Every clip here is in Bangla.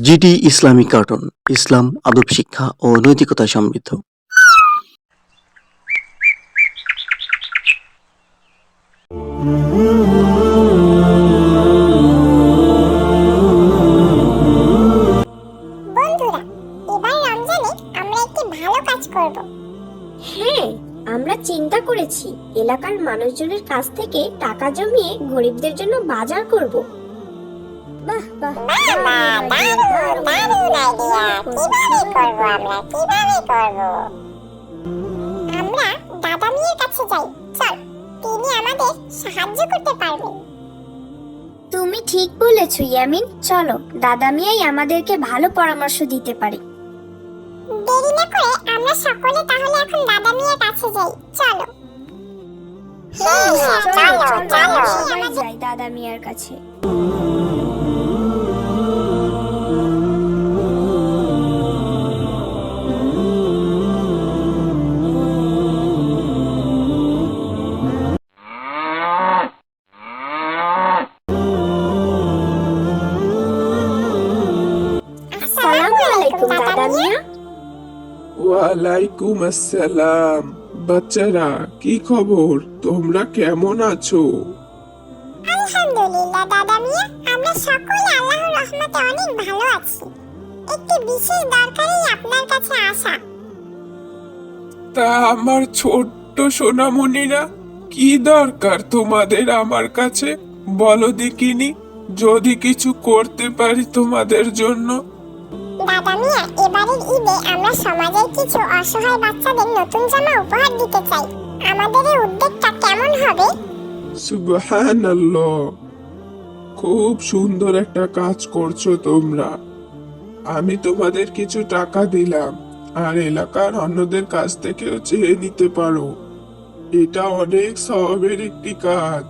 জিডি ইসলামিক কার্টুন, ইসলাম, আদব শিক্ষা ও নৈতিকতা সমৃদ্ধ। বন্ধুরা, এবার রমজানে আমরা একটি ভালো কাজ করব। হ্যাঁ, আমরা চিন্তা করেছি এলাকার মানুষজনের কাছ থেকে টাকা জমিয়ে গরিবদের জন্য বাজার করব। বাহ বাহ, বাবা, দারুণ দারুণ আইডিয়া। কিভাবে করব আমরা দাদা মিয়ার কাছে যাই। চল, তিনি আমাদের সাহায্য করতে পারবেন। তুমি ঠিক বলেছো ইয়ামিন, চলো দাদা মিয়াই আমাদেরকে ভালো পরামর্শ দিতে পারে। দেরি না করে আমরা সকলে তাহলে এখন দাদা মিয়ার কাছে যাই। চলো। চলো সবাই যাই দাদা মিয়ার কাছে। আসসালামু আলাইকুম দাদা মিয়া। ওয়ালাইকুম আসসালাম। বাচ্চারা, কি খবর? তোমরা কেমন আছো? আলহামদুলিল্লাহ দাদা মিয়া, আমরা সকলে আল্লাহর রহমতে অনেক ভালো আছি। একটি বিশেষ দরকারেই আপনার কাছে আসা। তা আমার ছোট্ট সোনামণিরা, কি দরকার তোমাদের আমার কাছে? বলো দেখিনি, যদি কিছু করতে পারি তোমাদের জন্য। দাদা মিয়া, এবারের ঈদে আমরা সমাজের কিছু অসহায় বাচ্চাদের নতুন জামা উপহার দিতে চাই। আমাদের এই উদ্যোগটা কেমন হবে? সুবহানাল্লাহ, খুব সুন্দর একটা কাজ করছো তোমরা। আমি তোমাদের কিছু টাকা দিলাম, আর এলাকার অন্যদের কাছ থেকেও চেয়ে নিতে পারো। এটা অনেক সওয়াবের একটি কাজ।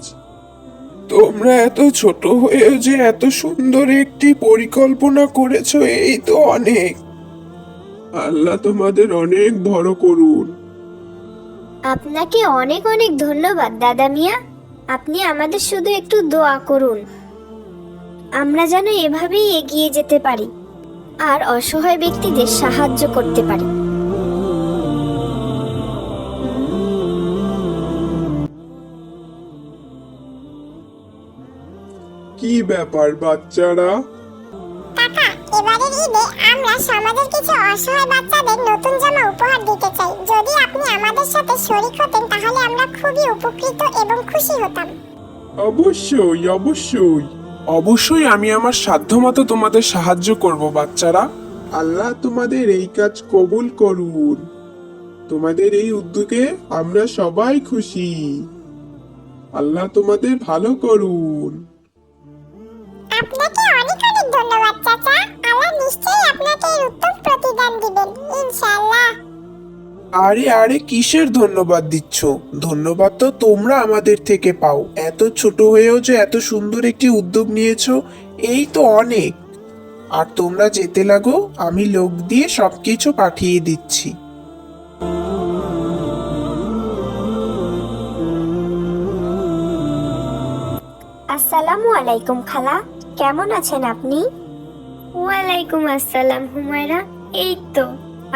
তোমরা এত ছোট হয়েও যে এত সুন্দর একটি পরিকল্পনা করেছো, এই তো অনেক। আল্লাহ তোমাদের অনেক বড় করুন। আপনাকে অনেক অনেক ধন্যবাদ দাদা মিয়া। আপনি আমাদের শুধু একটু দোয়া করুন, আমরা যেন এভাবেই এগিয়ে যেতে পারি আর অসহায় ব্যক্তিদের সাহায্য করতে পারি। কি ব্যাপার বাচ্চারা? কাকা, এবারের ঈদে আমরা সমাজের কিছু অসহায় বাচ্চাদের নতুন জামা উপহার দিতে চাই। যদি আপনি আমাদের সাথে শরীক হতেন তাহলে আমরা খুবই উপকৃত এবং খুশি হতাম। অবশ্যই অবশ্যই অবশ্যই, আমি আমার সাধ্যমতো তোমাদের সাহায্য করব বাচ্চারা। আল্লাহ তোমাদের এই কাজ কবুল করুন। তোমাদের এই উদ্যোগে আমরা সবাই খুশি। আল্লাহ তোমাদের ভালো করুন। আপনাকে অনেক অনেক ধন্যবাদ চাচা। আল্লাহ নিশ্চয়ই আপনাকে এর উত্তম প্রতিদান দিবেন ইনশাআল্লাহ। আরে আরে, কিসের ধন্যবাদ দিচ্ছ? ধন্যবাদ তো তোমরা আমাদের থেকে পাও। এত ছোট হয়েও যে এত সুন্দর একটি উদ্যোগ নিয়েছো, এই তো অনেক। আর তোমরা যেতে লাগো, আমি লোক দিয়ে সবকিছু পাঠিয়ে দিচ্ছি। আসসালামু আলাইকুম খালা, কেমন আছেন আপনি? ওয়ালাইকুম আসসালাম হুমায়রা। এই তো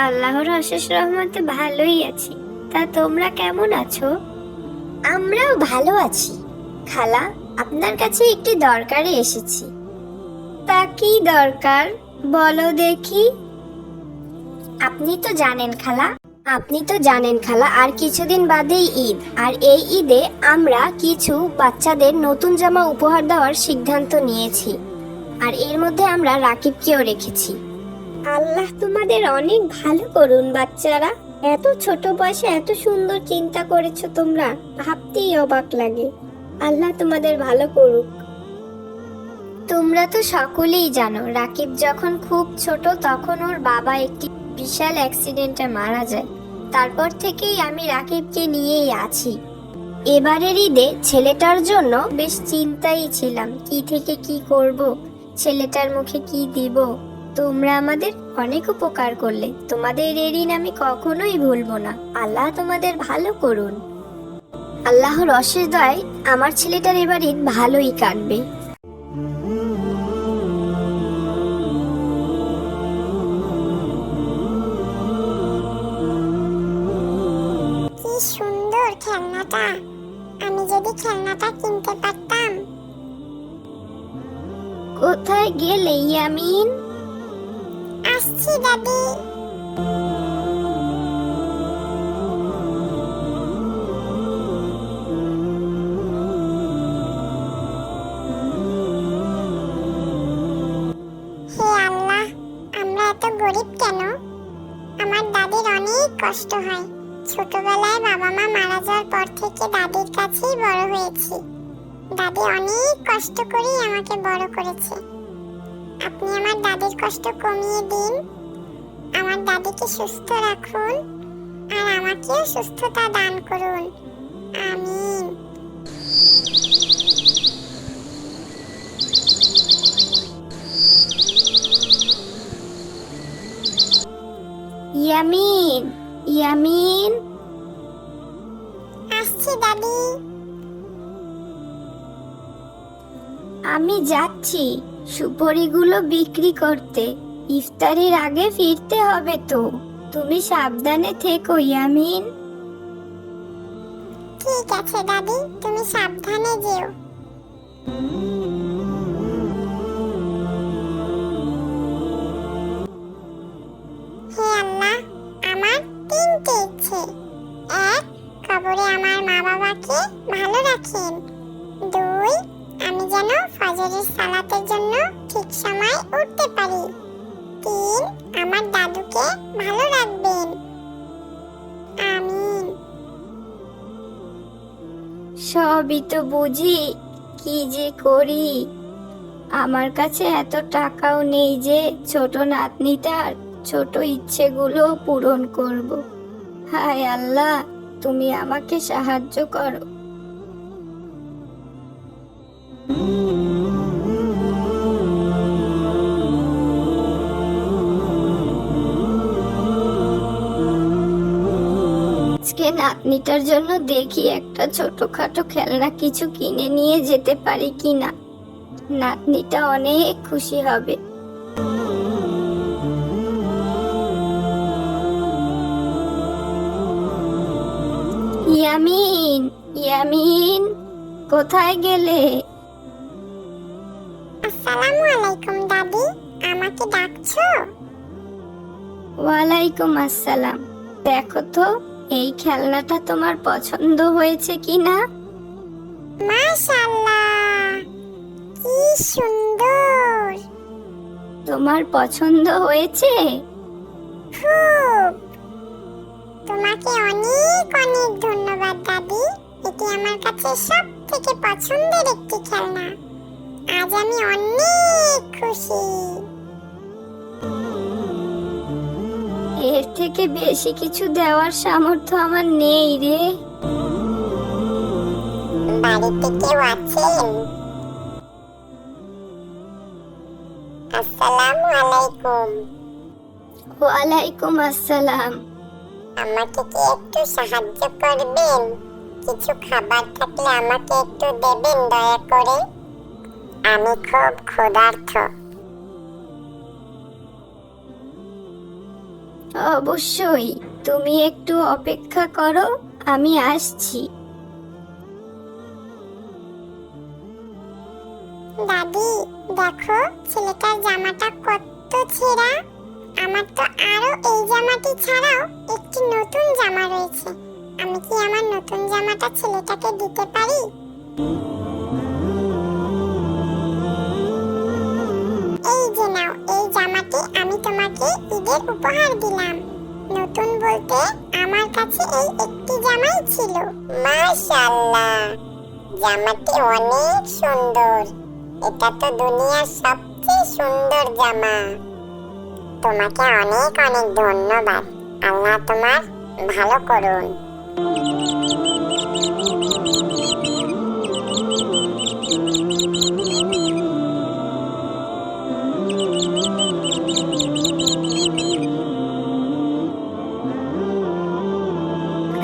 আল্লাহর অশেষ রহমতে ভালোই আছি। তা তোমরা কেমন আছো? আমরাও ভালো আছি। খালা, আপনার কাছে একটি দরকারে এসেছি। তা কি দরকার বলো দেখি। আপনি তো জানেন খালা, আর কিছুদিন বাদেই ঈদ। আর এই ঈদে আমরা কিছু বাচ্চাদের নতুন জামা উপহার দেওয়ার সিদ্ধান্ত নিয়েছি, আর এর মধ্যে আমরা রাকিবকেও রেখেছি। আল্লাহ তোমাদের অনেক ভালো করুন বাচ্চারা। এত ছোট বয়সে এত সুন্দর চিন্তা করেছো তোমরা, ভাবতেই অবাক লাগে। আল্লাহ তোমাদের ভালো করুক। তোমরা তো সকলেই জানো, রাকিব যখন খুব ছোট তখন ওর বাবা একটি বিশাল অ্যাক্সিডেন্টে মারা যায়। তারপর থেকেই আমি রাকিবকে নিয়েই আছি। এবারের ঈদে ছেলেটার জন্য বেশ চিন্তাই ছিলাম, কি থেকে কি করব, ছেলেটার মুখে কি দিব। তোমরা আমাদের অনেক উপকার করলে, তোমাদের এই ঋণ আমি কখনোই ভুলবো না। আল্লাহ তোমাদের ভালো করুন। আল্লাহর অশেষ দয়ায় আমার ছেলেটার এবার ঈদ ভালোই কাটবে। কোথায় গেলে ইয়ামিন? আসছি দাদি। হে আল্লাহ, আমরা এত গরিব কেন? আমার দাদির অনেক কষ্ট হয়। ছোটবেলায় বাবা মা মারা যাওয়ার পর থেকে দাদির কাছেই বড় হয়েছি। দাদি অনেক কষ্ট করেই আমাকে বড় করেছে। আপনি আমার দাদির কষ্ট কমিয়ে দিন, আমার দাদিকে সুস্থ রাখুন, আর আমাকেও সুস্থতা দান করুন। আমিন। ইয়ামিন, ইয়ামিন, আসছি দাদি। আমি যাচ্ছি সুপারিগুলো বিক্রি করতে। ইফতারির আগে ফিরতে হবে তো। তুমি সাবধানে থেকো ইয়ামিন। ঠিক আছে দাদি, তুমি সাবধানে যেও। হে আল্লাহ, আমার 3টে ইচ্ছে। 1, কবরে আমার মা বাবাকে ভালো রাখেন। 2, আমি যেন ফজরের সালাতের জন্য ঠিক সময় উঠতে পারি। 3, আমার দাদুকে ভালো রাখবেন। আমিন। সবই তো বুঝি, কি যে করি। আমার কাছে এত টাকাও নেই যে ছোট নাতনিটার ছোট ইচ্ছেগুলো পূরণ করব। হায় আল্লাহ, তুমি আমাকে সাহায্য করো। আজকে নাতনিটার জন্য দেখি একটা ছোটখাটো খেলনা কিছু কিনে নিয়ে যেতে পারি কিনা। নাতনিটা অনেক খুশি হবে। ইয়ামিন, ইয়ামিন, কোথায় গেলে? আসসালামু আলাইকুম দাদি, আমাকে ডাকছো? ওয়ালাইকুম আসসালাম। দেখো তো এই খেলনাটা তোমার পছন্দ হয়েছে কিনা? মাশাআল্লাহ, কি সুন্দর। তোমার পছন্দ হয়েছে? খুব। তোমাকে অনেক অনেক ধন্যবাদ দাদি, এটি আমার কাছে সবথেকে পছন্দের একটি খেলনা। আজ আমি অনেক খুশি। এর থেকে বেশি কিছু দেওয়ার সামর্থ্য আমার নেই রে। বাড়িতে কেউ আছেন? আসসালামু আলাইকুম। ওয়ালাইকুম আসসালাম। আমাকে কি একটু সাহায্য করবেন? কিছু খাবার থাকলে আমাকে একটু দেবেন দয়া করে, আমি খুব ক্ষুধার্ত। অবশ্যই, তুমি একটু অপেক্ষা করো, আমি আসছি। দাদি, দেখো ছেলেটার জামাটা কত ছেঁড়া। আমার তো আরো এই জামাটি ছাড়াও একটি নতুন জামা রয়েছে। আমি কি আমার নতুন জামাটা ছেলেটাকে দিতে পারি? এই যে নাও, এই জামাটি আমি তোমাকে ঈদের উপহার দিলাম। নতুন বলতে আমার কাছে এই একটি জামাই ছিল। মাশাআল্লাহ, জামাটি অনেক সুন্দর। এটা তো দুনিয়ার সবচেয়ে সুন্দর জামা। তোমাকে অনেক অনেক ধন্যবাদ। আল্লাহ তোমার ভালো করুন।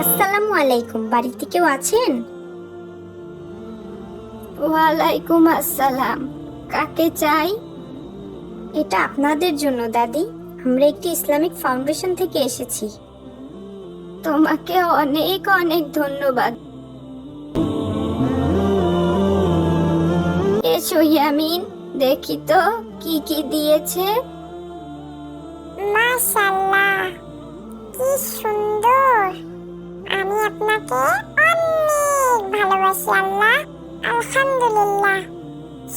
আসসালামু আলাইকুম, বাড়িতে কেউ আছেন? ওয়ালাইকুম আসসালাম। কাকে চাই? এটা আপনাদের জন্য দাদি, আমরা একটি ইসলামিক ফাউন্ডেশন থেকে এসেছি। তোমাকে অনেক অনেক ধন্যবাদ। এসো ইয়ামিন, দেখি তো কি কি দিয়েছে? মাশাআল্লাহ, কি সুন্দর। আমি আপনাকে অনেক ভালোবাসি আল্লাহ। আলহামদুলিল্লাহ,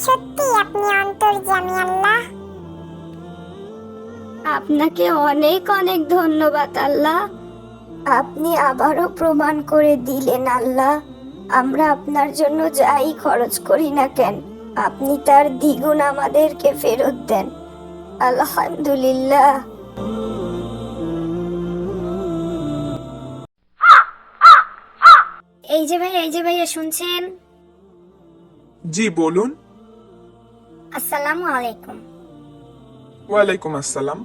সত্যি আপনি অন্তর্যামী আল্লাহ। আপনাকে অনেক অনেক ধন্যবাদ আল্লাহ। আপনি আবারও প্রমাণ করে দিলেন আল্লাহ, আমরা আপনার জন্য যাই খরচ করি না কেন, আপনি তার দ্বিগুণ আমাদেরকে ফেরত দেন। আলহামদুলিল্লাহ। এই যে ভাইয়া শুনছেন? জি বলুন। আসসালামু আলাইকুম। ওয়ালাইকুম আসসালাম।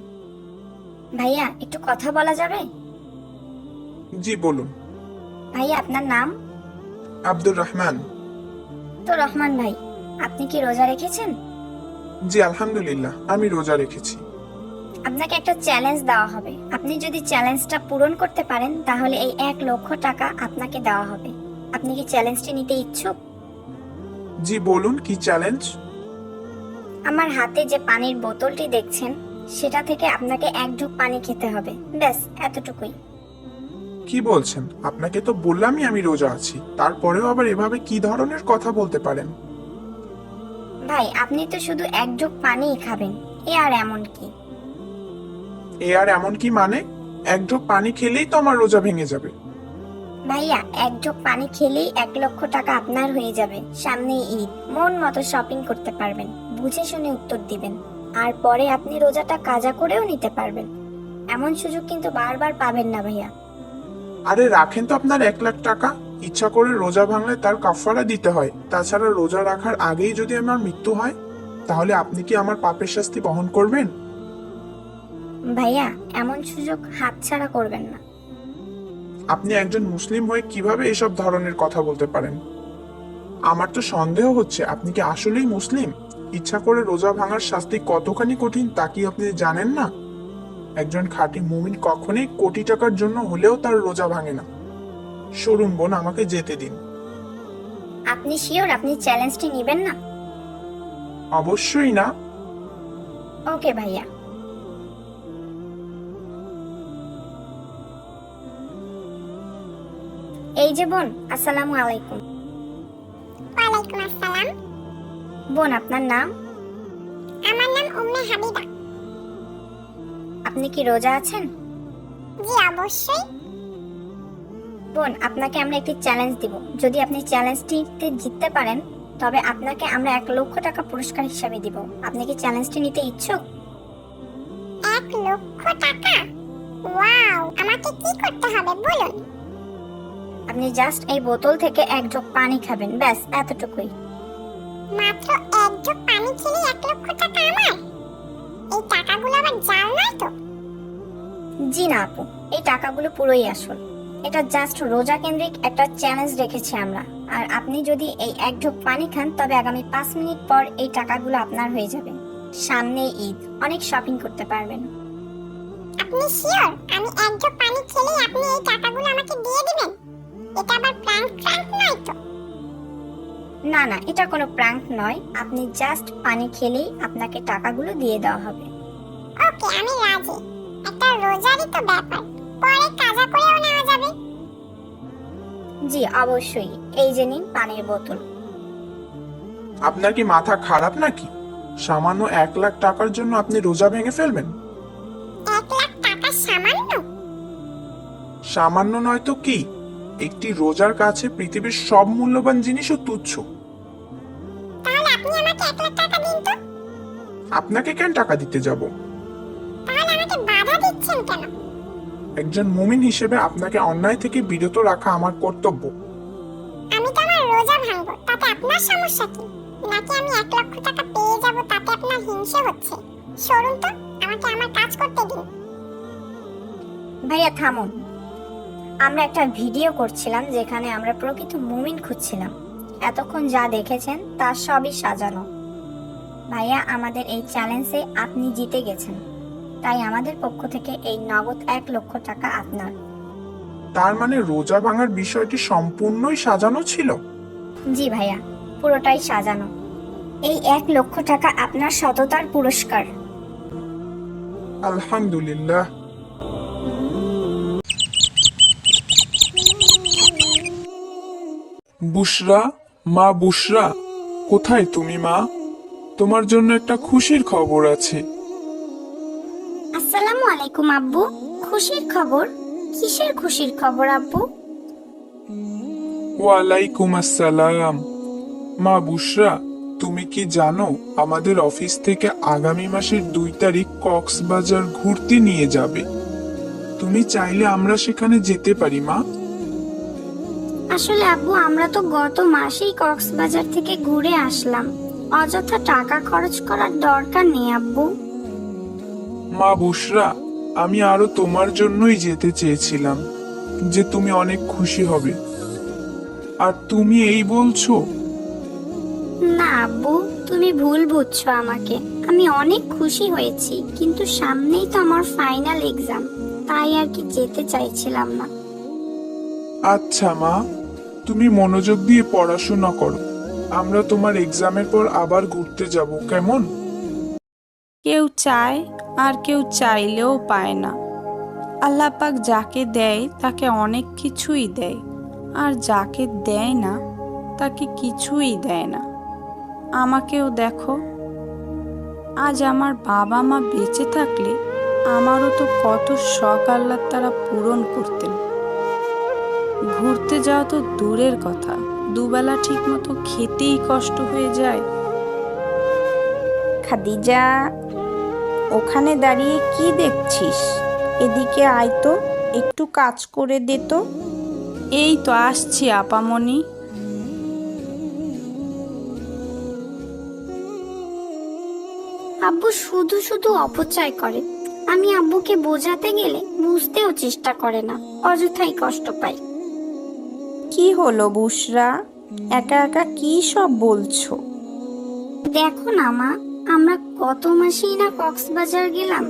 ভাইয়া একটু কথা বলা যাবে? জি বলুন। ভাইয়া আপনার নাম? আব্দুর রহমান। তো রহমান ভাই, আপনি কি রোজা রেখেছেন? জি আলহামদুলিল্লাহ, আমি রোজা রেখেছি। আপনাকে একটা চ্যালেঞ্জ দেওয়া হবে। আপনি যদি চ্যালেঞ্জটা পূরণ করতে পারেন তাহলে এই 1,00,000 টাকা আপনাকে দেওয়া হবে। আপনি কি চ্যালেঞ্জটি নিতে ইচ্ছুক? জি বলুন, কি চ্যালেঞ্জ? আমার হাতে যে পানির বোতলটি দেখছেন সেটা থেকে আপনাকে 1 ঢোক পানি খেতে হবে, ব্যাস এতটুকুই। কি বলছেন? আপনাকে তো বললামই আমি রোজা আছি, তারপরেও আবার এভাবে কি ধরনের কথা বলতে পারেন? ভাই আপনি তো শুধু 1 ঢোক পানিই খাবেন, এ আর এমন কি? এ আর এমন কি মানে? 1 ঢোক পানি খেলেই তো আমার রোজা ভেঙে যাবে। ভাইয়া 1 ঢোক পানি খেলেই 1,00,000 টাকা আপনার হয়ে যাবে। সামনেই ঈদ, মন মতো শপিং করতে পারবেন। বুঝে শুনে উত্তর দিবেন, আর পরে আপনি রোজাটা কাজা করেও নিতে পারবেন। এমন সুযোগ কিন্তু বারবার পাবেন না ভাইয়া। আরে রাখেন তো আপনার 1,00,000 টাকা। ইচ্ছা করে রোজা ভাঙলে তার কাফারা দিতে হয়। তাছাড়া রোজা রাখার আগেই যদি আমার মৃত্যু হয়, তাহলে আপনি কি আমার পাপের শাস্তি বহন করবেন? ভাইয়া এমন সুযোগ হাতছাড়া করবেন না। আপনি একজন মুসলিম হয়ে কিভাবে এসব ধরনের কথা বলতে পারেন? আমার তো সন্দেহ হচ্ছে আপনি কি আসলেই মুসলিম। ইচ্ছা করে রোজা ভাঙার শাস্তি কতখানি কঠিন তা কি আপনি জানেন না? একজন খাঁটি মুমিন কখনোই কোটি টাকার জন্য হলেও তার রোজা ভাঙে না। সরুন বোন, আমাকে যেতে দিন। আপনি শিওর আপনি চ্যালেঞ্জটি নেবেন না? অবশ্যই না। ওকে ভাইয়া। এই যে বোন, আসসালামু আলাইকুম। ওয়ালাইকুম আসসালাম। বোন আপনার নাম? আমার নাম উম্মে হাবিবা। আপনি কি রোজা আছেন? জি অবশ্যই। বোন আপনাকে আমরা একটি চ্যালেঞ্জ দিব। যদি আপনি চ্যালেঞ্জটিতে জিততে পারেন তবে আপনাকে আমরা 1,00,000 টাকা পুরস্কার হিসাবে দিব। আপনি কি চ্যালেঞ্জটি নিতে ইচ্ছুক? 1,00,000 টাকা? ওয়াও, আমাকে কি করতে হবে বলুন। আপনি জাস্ট এই বোতল থেকে 1 ঢোক পানি খাবেন, ব্যাস এতটুকুই। মাত্র 1 ঢোক পানি খেলে 1,00,000 টাকা আমার? এই টাকাগুলো আবার জাল নয় তো? জি না আপু, এই টাকাগুলো পুরোই আসল। এটা জাস্ট রোজা কেন্দ্রিক একটা চ্যালেঞ্জ রেখেছি আমরা। আর আপনি যদি এই 1 ঢোক পানি খান তবে আগামী 5 মিনিট পর এই টাকাগুলো আপনার হয়ে যাবে। সামনে ঈদ, অনেক শপিং করতে পারবেন। আপনি শিওর আমি 1 ঢোক পানি খেলেই আপনি এই টাকাগুলো আমাকে দিয়ে দিবেন? এটা আবার প্র্যাঙ্ক নয় তো? না না, এটা কোনো প্র্যাঙ্ক নয়। আপনি জাস্ট পানি খেলেই আপনাকে টাকাগুলো দিয়ে দেওয়া হবে। ওকে, আমি রাজি। একটা রোজারই তো ব্যাপার, পরে কাজা করেও নেওয়া যাবে। জি অবশ্যই। এই যে নিন পানির বোতল। আপনার কি মাথা খারাপ নাকি? সামান্য 1,00,000 টাকার জন্য আপনি রোজা ভেঙে ফেলবেন? 1,00,000 টাকা সামান্য? সামান্য নয় তো কি? একটি রোজার কাছে পৃথিবীর সব মূল্যবান জিনিসও তুচ্ছ। তাহলে আপনি আমাকে 1,00,000 টাকা দিন তো। আপনাকে কেন টাকা দিতে যাব? তাহলে আমাকে বাধা দিচ্ছেন কেন? একজন মুমিন হিসেবে আপনাকে অন্যায় থেকে বিরত রাখা আমার কর্তব্য। আমি তো আমার রোজা ভাঙবো, তাতে আপনার সমস্যা কি? নাকি আমি 1,00,000 টাকা পেয়ে যাব তাতে আপনার হিংসে হচ্ছে? সরুন তো, আমাকে আমার কাজ করতে দিন। ভাইয়া থামুন। আমরা একটা ভিডিও করছিলাম যেখানে আমরা প্রকৃত মুমিন খুঁজছিলাম। এতক্ষণ যা দেখেছেন তা সবই সাজানো। ভাইয়া আমাদের এই চ্যালেঞ্জে আপনি জিতে গেছেন, তাই আমাদের পক্ষ থেকে এই নগদ 1,00,000 টাকা আপনার। তার মানে রোজা ভাঙার বিষয়টি সম্পূর্ণই সাজানো ছিল? জি ভাইয়া, পুরোটাই সাজানো। এই 1,00,000 টাকা আপনার সততার পুরস্কার। আলহামদুলিল্লাহ। বুশরা, মা বুশরা, কোথায় তুমি মা? তোমার জন্য একটা খুশির খবর আছে। আসসালামু আলাইকুম আব্বু। খুশির খবর? কিসের খুশির খবর আব্বু? ওয়ালাইকুম আসসালাম। মা বুশরা, তুমি কি জানো আমাদের অফিস থেকে আগামী মাসের 2 তারিখ কক্সবাজার ঘুরতে নিয়ে যাবে? তুমি চাইলে আমরা সেখানে যেতে পারি মা। আসলে আব্বু, আমরা তো গত মাসেই কক্সবাজার থেকে ঘুরে আসলাম। অযথা টাকা খরচ করার দরকার নেই আব্বু। মা বুশরা, আমি আরো তোমার জন্যই যেতে চেয়েছিলাম, যে তুমি অনেক খুশি হবে। আর তুমি এই বলছো? না আব্বু, তুমি ভুল বুঝছো আমাকে। আমি অনেক খুশি হয়েছি, কিন্তু সামনেই তো আমার ফাইনাল এক্সাম, তাই আর কি যেতে চাইছিলাম না। আচ্ছা মা, তুমি মনোযোগ দিয়ে পড়াশোনা করো। আমরা তোমার এক্সামের পর আবার ঘুরতে যাব, কেমন? কেউ চায় আর কেউ চাইলেও পায় না। আল্লাহ পাক যাকে দেয় তাকে অনেক কিছুই দেয়, আর যাকে দেয় না তাকে কিছুই দেয় না। আমাকেও দেখো, আজ আমার বাবা মা বেঁচে থাকলে আমারও তো কত শখ আল্লাহ তারা পূরণ করতেন। ঘুরতে যাওয়া তো দূরের কথা, দুবেলা ঠিক মতো খেতেই কষ্ট হয়ে যায়। খাদিজা, ওখানে দাঁড়িয়ে কি দেখছিস? এদিকে আয় তো, একটু কাজ করে দে তো। এই তো আসছি আপামনি। আব্বু শুধু শুধু অপচয় করে। আমি আব্বুকে বোঝাতে গেলে বুঝতেও চেষ্টা করে না, অযথাই কষ্ট পাই। কি হলো বুশরা, একা একা কি সব বলছো? দেখো না মা, আমরা গত মাসেই না কক্সবাজার গেলাম,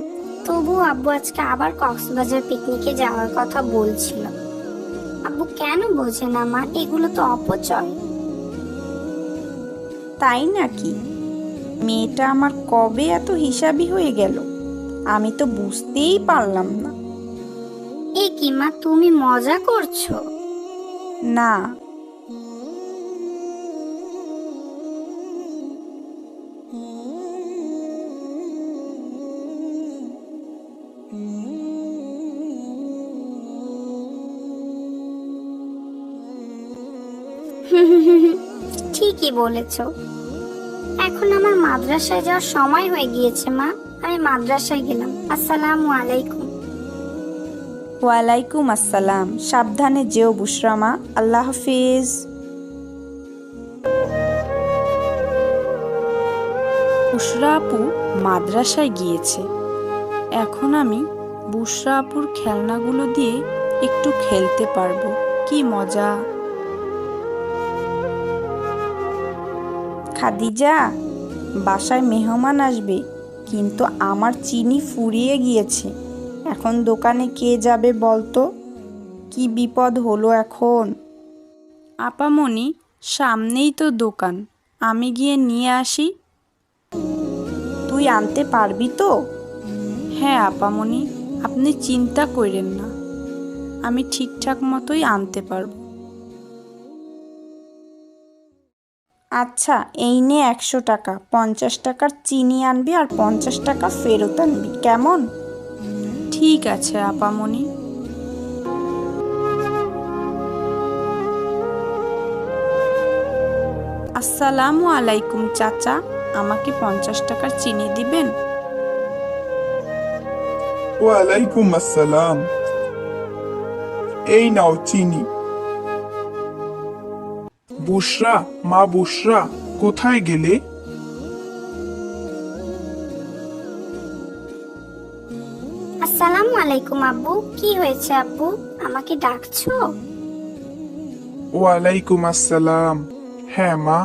তবু আব্বু আজকে আবার কক্সবাজার পিকনিকে যাওয়ার কথা বলছিল। আব্বু কেন বোঝে না মা? এগুলো তো অপচয়। তাই নাকি? মেয়েটা আমার কবে এত হিসাবি হয়ে গেল, আমি তো বুঝতেই পারলাম না। এ কি মা, তুমি মজা করছো? না, ঠিকই বলেছো। এখন আমার মাদ্রাসায় যাওয়ার সময় হয়ে গিয়েছে মা, আমি মাদ্রাসায় গেলাম। আসসালামু আলাইকুম। ওয়ালাইকুম আসসালাম। সাবধানে যেও বুশরা মা, আল্লাহ হাফিজ। বুশরা আপু মাদ্রাসায় গিয়েছে। এখন আমি বুশরা আপুর খেলনাগুলো দিয়ে একটু খেলতে পারবো। কি মজা! খাদিজা, বাসায় মেহমান আসবে, কিন্তু আমার চিনি ফুরিয়ে গিয়েছে। এখন দোকানে কে যাবে বলতো? কি বিপদ হলো এখন। আপামনি, সামনেই তো দোকান, আমি গিয়ে নিয়ে আসি। তুই আনতে পারবি তো? হ্যাঁ আপামনি, আপনি চিন্তা করেন না, আমি ঠিকঠাক মতোই আনতে পারবো। আচ্ছা, এই নে 100 টাকা। 50 টাকার চিনি আনবি আর 50 টাকা ফেরত আনবি, কেমন? ঠিক আছে আপামনি। আসসালামু আলাইকুম চাচা, আমাকে 50 টাকার চিনি দিবেন? ওয়ালাইকুম আসসালাম। এই নাও চিনি। বুশরা, মা বুশরা, কোথায় গেলে? আসসালামু আলাইকুম আব্বু। কি হয়েছে আব্বু, আমাকে ডাকছো? ওয়ালাইকুম আসসালাম। হ্যাঁ মা,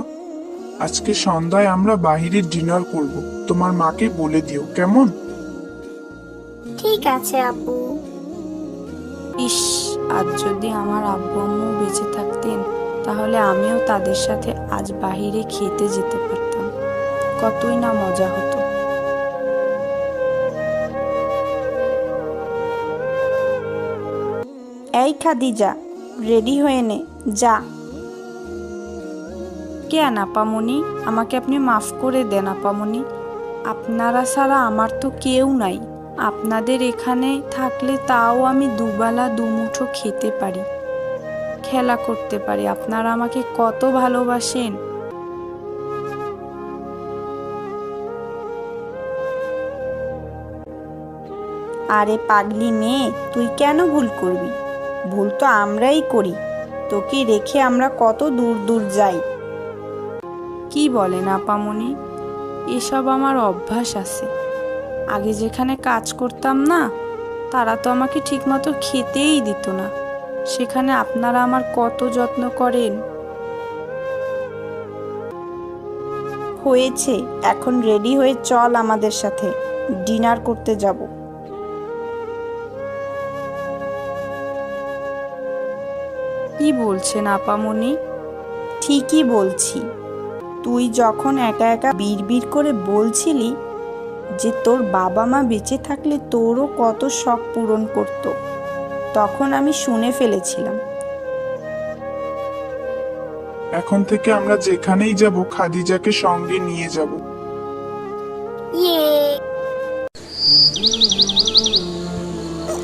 আজকে সন্ধ্যায় আমরা বাইরে ডিনার করব, তোমার মাকে বলে দিও, কেমন? ঠিক আছে আব্বু। ইস, আজ যদি আমার আব্বু আম্মু বেঁচে থাকতেন, তাহলে আমিও তাদের সাথে আজ বাইরে খেতে যেতে পারতাম। কতই না মজা হতো। এই খাদিজা, রেডি হয়ে নে, যা। কেন আপামনি, আমাকে আপনি মাফ করে দেন আপামনি। আপনারা ছাড়া আমার তো কেউ নাই। আপনাদের এখানে থাকলে তাও আমি দুবেলা দুমুঠো খেতে পারি, খেলা করতে পারি। আপনারা আমাকে কত ভালোবাসেন। আরে পাগলি মেয়ে, তুই কেন ভুল করবি? ভুল তো আমরাই করি। তোকে রেখে আমরা কত দূর দূর যাই। কি বলেন আপামনি, এসব আমার অভ্যাস আছে। আগে যেখানে কাজ করতাম না, তারা তো আমাকে ঠিকমতো খেতেই দিত না। সেখানে আপনারা আমার কত যত্ন করেন। হয়েছে, এখন রেডি হয়ে চল আমাদের সাথে, ডিনার করতে যাব। কি বলছেন আপামনি? ঠিকই বলছি। তুই যখন একা একা বিড়বিড় করে বলছিলি যে তোর বাবা মা বেঁচে থাকলে তোরও কত শখ পূরণ করত, তখন আমি শুনে ফেলেছিলাম। এখন থেকে আমরা যেখানেই যাব খাদিজাকে সঙ্গে নিয়ে যাব। ইয়ে,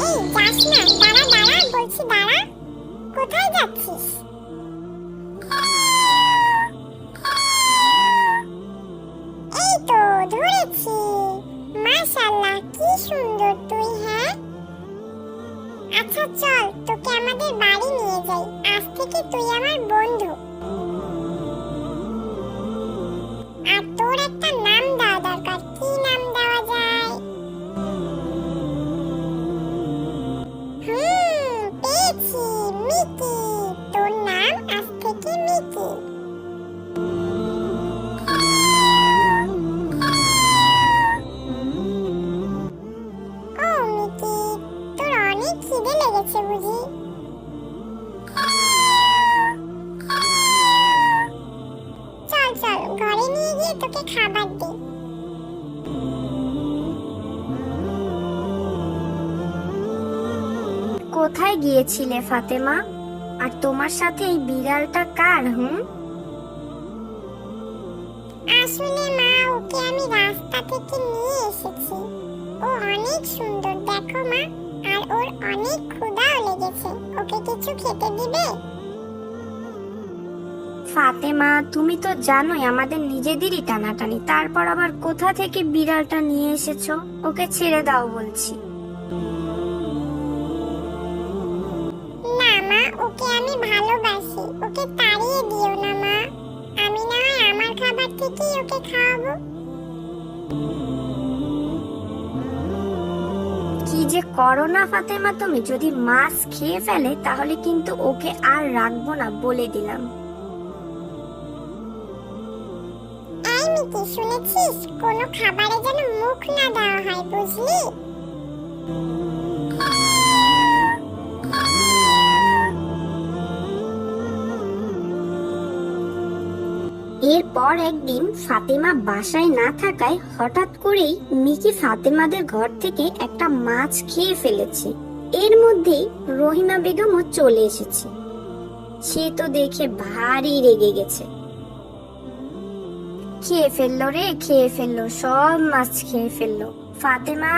এই যাস না, দাঁড়া দাঁড়া, বলছি দাঁড়া। কোথায় যাচ্ছিস? এই তো ধরেছি। মাশাআল্লাহ, কি সুন্দর তুই। হ্যাঁ, আচ্ছা চল, তোকে আমাদের বাড়ি নিয়ে যাই। আজ থেকে তুই আমার বন্ধু। আর তোর একটা নাম দেওয়া দরকার। কি নাম দেওয়া যায়? পেয়েছি, মিকি। তোর নাম আজ থেকে মিকি। ও মিকি, তোর অনেক খিদে লেগেছে বুঝি? চল চল, ঘরে নিয়ে গিয়ে তোকে খাবার দিই। কোথায় গিয়েছিলে ফাতেমা? আর তোমার সাথে এই বিড়ালটা কার? আসলে মা, ওকে আমি রাস্তা থেকে নিয়ে এসেছি। ও অনেক সুন্দর, দেখো মা। আর ওর অনেক ক্ষুধাও লেগেছে। ওকে কিছু খেতে দিবে? ফাতেমা, তুমি তো জানোই আমাদের নিজেদেরই টানাটানি, তারপর আবার কোথা থেকে বিড়ালটা নিয়ে এসেছো? ওকে ছেড়ে দাও বলছি। না মা, ওকে আমি ভালোবাসি। ওকে তাড়িয়ে দিও না মা। আমি না হয় আমার খাবার থেকেই ওকে খাওয়াবো। কি যে করো না ফাতেমা তুমি, যদি মাছ খেয়ে ফেলে তাহলে কিন্তু ওকে আর রাখবো না, বলে দিলাম। এই মিকি, শুনেছিস? কোনো খাবারে যেন মুখ না দেওয়া হয়, বুঝলি? এরপর একদিন ফাতেমা বাসায় না থাকায় হঠাৎ করেই মিকি ফাতেমাদের ঘর থেকে একটা মাছ খেয়ে ফেলেছে। এর মধ্যেই রহিমা বেগমও চলে এসেছে। সে তো দেখে ভারী রেগে গেছে। খেয়ে ফেললো রে, খেয়ে ফেললো, সব মাছ খেয়ে ফেললো। ফাতেমা,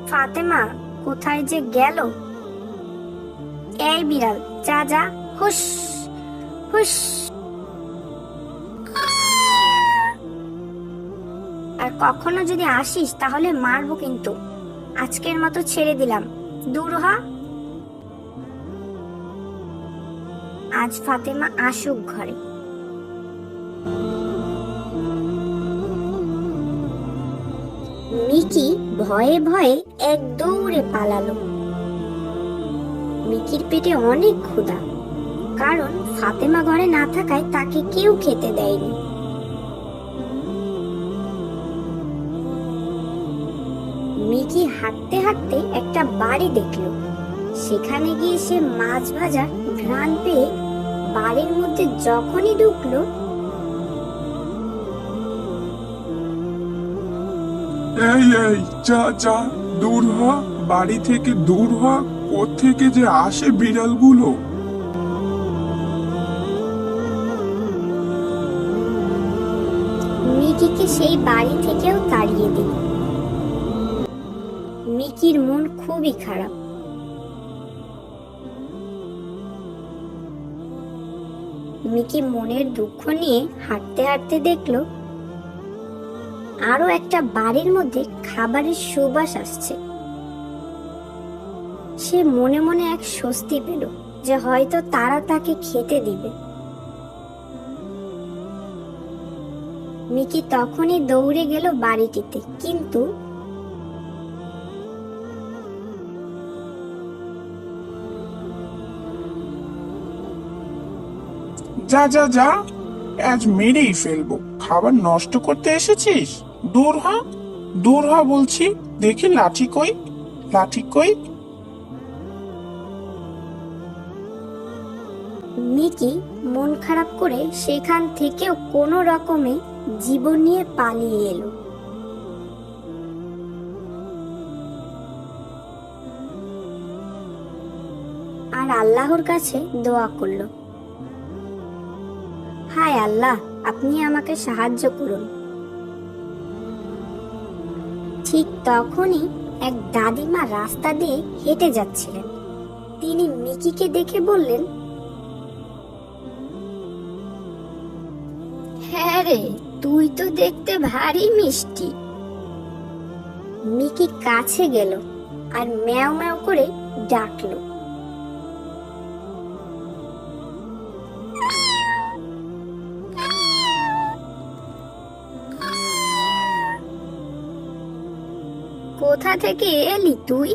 ফাতেমা কোথায় যে গেল? এই বিড়াল, যা যা, হুস হুস। আর কখনো যদি আসিস তাহলে মারবো কিন্তু। আজকের মতো ছেড়ে দিলাম, দূর হ। আজ ফাতেমা আসুক ঘরে। মিকি ভয়ে ভয়ে এক দৌড়ে পালালো। মিকির পেটে অনেক ক্ষুধা, কারণ ফাতেমা ঘরে না থাকায় তাকে কেউ খেতে দেয়নি। মিকি হাঁটতে হাঁটতে একটা বাড়ি দেখলো। সেখানে গিয়ে সে মাছ ভাজার ঘ্রাণ পেয়ে বাড়ির মধ্যে যখনই ঢুকলো, এই এই, যা যা, দূর হ, বাড়ি থেকে দূর হ। কোত্থেকে যে আসে বিড়ালগুলো। মিকিকে সেই বাড়ি থেকেও তাড়িয়ে দিল। মিকির মন খুবই খারাপ। মিকি মনের দুঃখ নিয়ে হাঁটতে হাঁটতে দেখলো আরো একটা বাড়ির মধ্যে খাবারের সুবাস আসছে। সে মনে মনে এক স্বস্তি পেল যে হয়তো তারা তাকে খেতে দিবে। মিকি তখনই দৌড়ে গেল বাড়িটিতে, কিন্তু যা যা যা, আজ মেরেই ফেলবো। খাবার নষ্ট করতে এসেছিস? দূর হ, দূর হ বলছি। দেখি লাঠি কই, লাঠি কই। মিকি মন খারাপ করে সেখান থেকেও কোনো রকমে জীবন নিয়ে পালিয়ে এলো। আর আল্লাহর কাছে দোয়া করলো, হায় আল্লাহ, আপনি আমাকে সাহায্য করুন। ঠিক তখনই এক দাদিমা রাস্তা দিয়ে হেঁটে যাচ্ছিলেন। তিনি মিকিকে দেখে বললেন, হ্যাঁ রে, তুই তো দেখতে ভারী মিষ্টি। মিকি কাছে গেল আর ম্যাও ম্যাও করে ডাকলো। কোথা থেকে এলি তুই?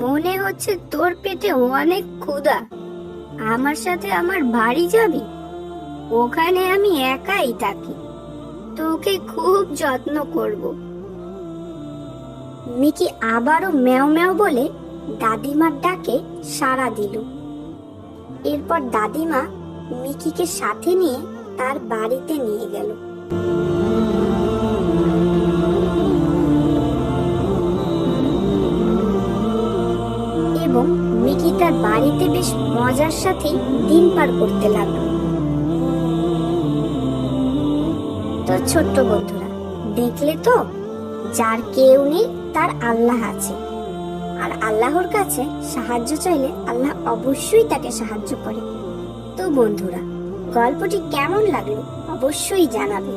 মনে হচ্ছে তোর পেটে অনেক ক্ষুধা। আমার সাথে আমার বাড়ি যাবি? ওখানে আমি একাই থাকি, তোকে খুব যত্ন করব। মিকি আবারও ম্যাও ম্যাও বলে দাদিমার ডাকে সাড়া দিল। এরপর দাদিমা মিকিকে সাথে নিয়ে তার বাড়িতে নিয়ে গেল। এবং মিকি তার বাড়িতে বেশ মজার সাথেই দিন পার করতে লাগলো। তো ছোট্ট বন্ধুরা, দেখলে তো, যার কেউ নেই তার আল্লাহ আছে। আর আল্লাহর কাছে সাহায্য চাইলে আল্লাহ অবশ্যই তাকে সাহায্য করে। তো বন্ধুরা, গল্পটি কেমন লাগলো অবশ্যই জানাবে।